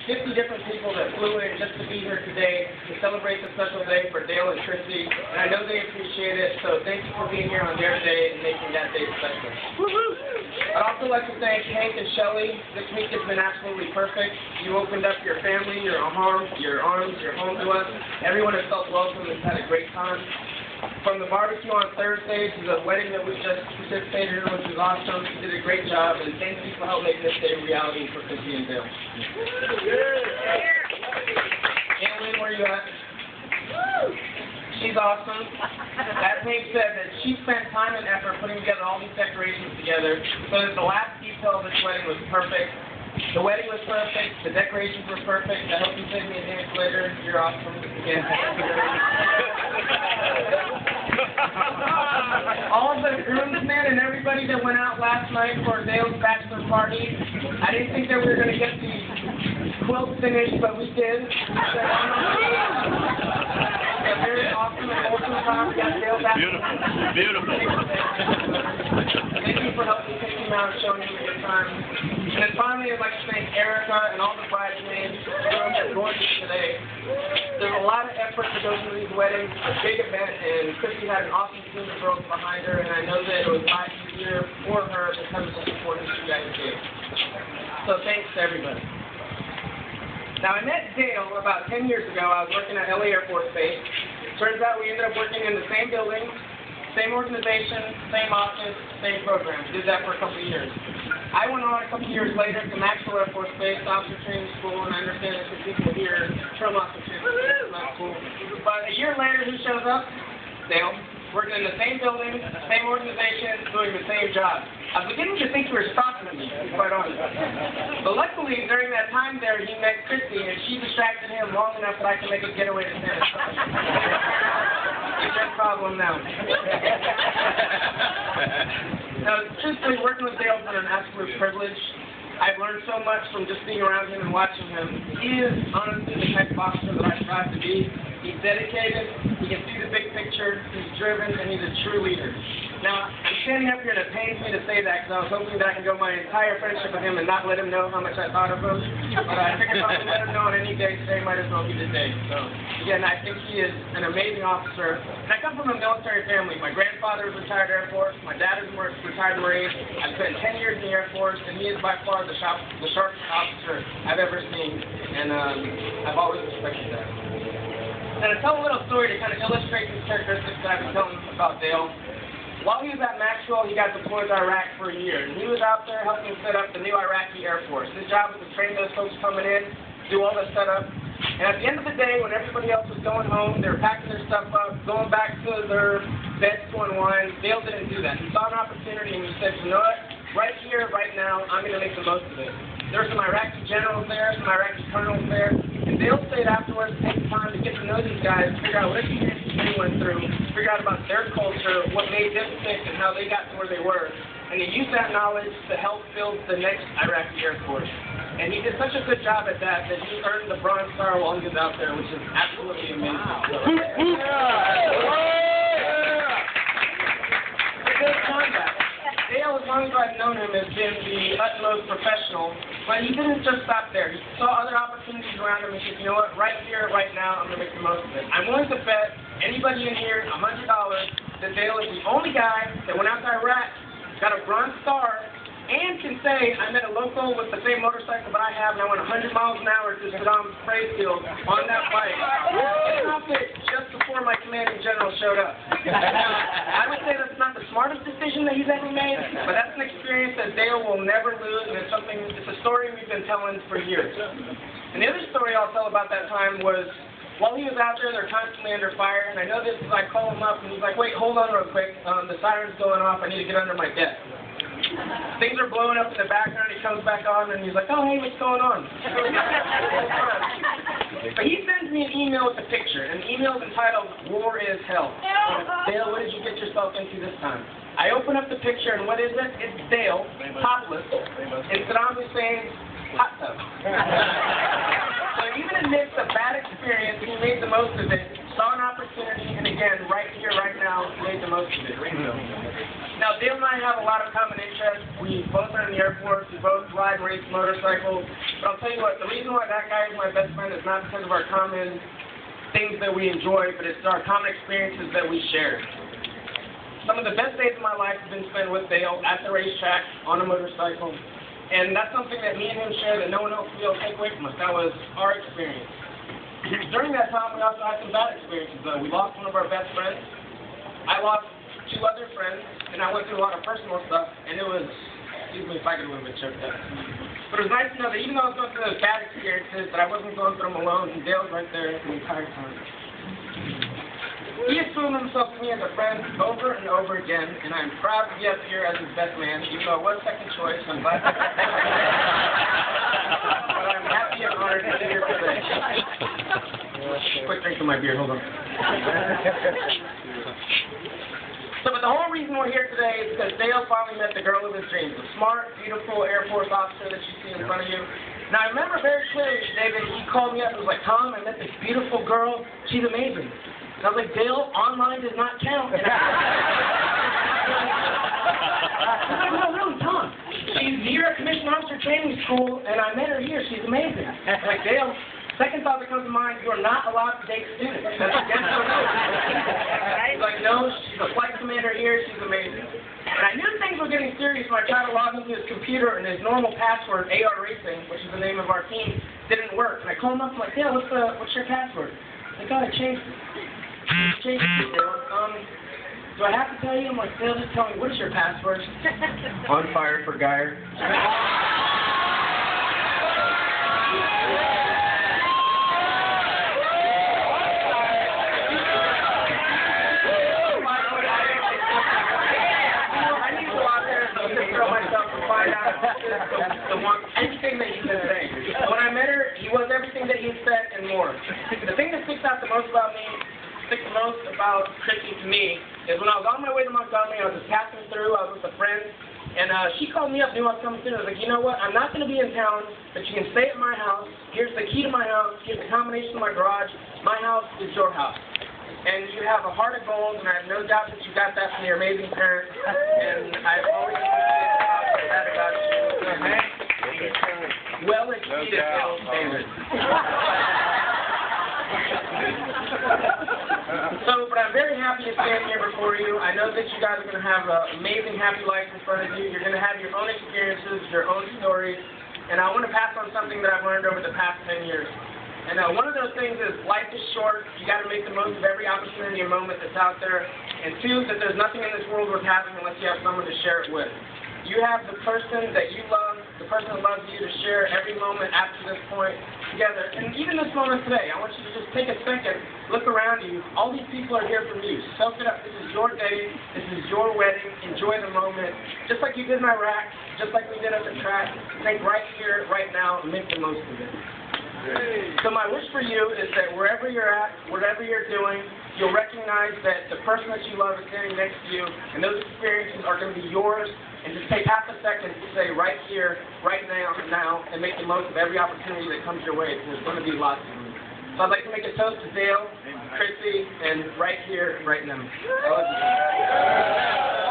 50 different people that flew in just to be here today to celebrate the special day for Dale and Christy, and I know they appreciate it, so thank you for being here on their day and making that day special. I'd also like to thank Hank and Shelly. This week has been absolutely perfect. You opened up your family, your arms, your home to us. Everyone has felt welcome and had a great time. From the barbecue on Thursday to the wedding that we just participated in, which was awesome. You did a great job, and thank you for helping make this day a reality for Christy and Dale. Annalyn, where are you at? She's awesome. As Hank said, that she spent time and effort putting together all these decorations together, so that the last detail of this wedding was perfect. The wedding was perfect. The decorations were perfect. I hope you send me a dance later. You're awesome. Again. All of the groomsmen and everybody that went out last night for Dale's bachelor party. I didn't think that we were going to get the quilt finished, but we did. A very awesome and wholesome time. We got Dale back. Beautiful. Thank you for helping take him out and showing him a good time. And then finally, I'd like to thank Erica and all the bridesmaids for going today. There's a lot of effort that goes into these weddings. It's a big event, and Christy had an awesome team of girls behind her, and I know that it was a lot easier for her because of the support that you guys gave. So thanks to everybody. Now, I met Dale about 10 years ago. I was working at LA Air Force Base. Turns out we ended up working in the same building, same organization, same office, same program. Did that for a couple of years. I went on a couple of years later to Maxwell Air Force Base, officer training school, and I understand that some people here from officer training school. It's not cool. But a year later, who shows up? Dale. Working in the same building, same organization, doing the same job. I was beginning to think you were stalking me, to be quite honest. But luckily, during that time there, he met Christy, and she distracted him long enough that I could make a getaway to San Antonio. It's your problem now. Now, truthfully, working with Dale has been an absolute privilege. I've learned so much from just being around him and watching him. He is honestly the type of officer that I strive to be. He's dedicated, he can see the big picture, he's driven, and he's a true leader. Now, I'm standing up here and it pains me to say that because I was hoping that I could go my entire friendship with him and not let him know how much I thought of him. But I figured if I could let him know on any day today, might as well be the day. So, again, I think he is an amazing officer. And I come from a military family. My grandfather was retired Air Force, my dad is a retired Marine. I spent 10 years in the Air Force, and he is by far the sharpest officer I've ever seen. And I've always respected that. And I tell a little story to kind of illustrate these characteristics that I've been telling about Dale. While he was at Maxwell, he got deployed to Iraq for a year. And he was out there helping set up the new Iraqi Air Force. His job was to train those folks coming in, do all the setup. And at the end of the day, when everybody else was going home, they were packing their stuff up, going back to their beds to unwind. Dale didn't do that. He saw an opportunity and he said, you know what? Right here, right now, I'm going to make the most of it. There were some Iraqi generals there, some Iraqi colonels there, and Dale stayed afterwards to take the time to get to know these guys, figure out what experiences they went through, figure out about their culture, what made them tick, and how they got to where they were. And he used that knowledge to help build the next Iraqi Air Force. And he did such a good job at that that he earned the Bronze Star while he was out there, which is absolutely amazing. Good combat. Dale, as long as I've known him, has been the utmost professional, but he didn't just stop there. He saw other opportunities around him and said, you know what, right here, right now, I'm going to make the most of it. I'm willing to bet anybody in here $100 that Dale is the only guy that went out to Iraq, got a Bronze Star, and can say, I met a local with the same motorcycle that I have, and I went 100 miles an hour to Saddam's spray field on that bike. Just before my commanding general showed up. I would say that's not the smartest decision that he's ever made, but that's an experience that Dale will never lose, and it's a story we've been telling for years. And the other story I'll tell about that time was, while he was out there, they're constantly under fire, and I know this, I call him up, and he's like, wait, hold on real quick, the siren's going off, I need to get under my desk. Things are blowing up in the background, he comes back on, and he's like, oh, hey, what's going on? But he sends me an email with a picture, and the email is entitled, War is Hell. Dale, what did you get yourself into this time? I open up the picture, and what is it? It's Dale, topless, in Saddam Hussein's hot tub. So even amidst a bad experience, he made the most of it, saw an opportunity, and again, right here, right now, made the the most of it. Now, Dale and I have a lot of common interests. We both are in the Air Force. We both ride and race motorcycles. But I'll tell you what, the reason why that guy is my best friend is not because of our common things that we enjoy, but it's our common experiences that we share. Some of the best days of my life have been spent with Dale at the racetrack on a motorcycle. And that's something that me and him share that no one else will be able to take away from us. That was our experience. During that time, we also had some bad experiences, though. We lost one of our best friends. I lost 2 other friends, and I went through a lot of personal stuff, and it was, excuse me if I get a little bit choked up. But it was nice to know that even though I was going through those bad experiences, that I wasn't going through them alone, and Dale was right there the entire time. He has proven himself to me as a friend over and over again, and I'm proud to be up here as his best man, even though it was second choice. I'm glad that but I'm happy and honored to be here today. Quick drink of my beer, hold on. So, but the whole reason we're here today is because Dale finally met the girl of his dreams, the smart, beautiful Air Force officer that you see in front of you. Now, I remember very clearly today that he called me up and was like, Tom, I met this beautiful girl. She's amazing. And I was like, Dale, online does not count. I was like, no, really, Tom. She's near a commissioned officer training school, and I met her here. She's amazing. I'm like, Dale, second thought that comes to mind, you are not allowed to date students. That's against the rules. He's like, no, she's a flight commander here. She's amazing. And I knew things were getting serious when I tried to log into his computer, and his normal password, AR Racing, which is the name of our team, didn't work. And I called him up, I'm like, Dale, what's your password? He's like, oh, I changed it. Changed it, Dale. Do I have to tell you? I'm like, Dale, just tell me, what is your password? On fire for Geyer. Everything that he said today. When I met her, he was everything that he said and more. The thing that sticks out the most about Chrissy to me is when I was on my way to Montgomery, I was just passing through, I was with a friend, and she called me up, knew I was coming through. I was like, you know what, I'm not going to be in town, but you can stay at my house. Here's the key to my house. Here's the combination of my garage. My house is your house. And you have a heart of gold, and I have no doubt that you got that from your amazing parents. And I've always appreciated that about you. Well exceeded Dale's standards. But I'm very happy to stand here before you. I know that you guys are going to have an amazing, happy life in front of you. You're going to have your own experiences, your own stories. And I want to pass on something that I've learned over the past 10 years. And one of those things is life is short. You got to make the most of every opportunity and moment that's out there. And 2, that there's nothing in this world worth having unless you have someone to share it with. You have the person that you love, the person that loves you, to share every moment after this point together. And even this moment today, I want you to just take a second, look around you. All these people are here from you. Soak it up. This is your day. This is your wedding. Enjoy the moment. Just like you did in Iraq, just like we did at the track. Think right here, right now, and make the most of it. So my wish for you is that wherever you're at, whatever you're doing, you'll recognize that the person that you love is standing next to you, and those experiences are going to be yours, and just take half a second to say right here, right now, and make the most of every opportunity that comes your way, because there's going to be lots of them. So I'd like to make a toast to Dale, Chrissy, and right here, right now. I love you.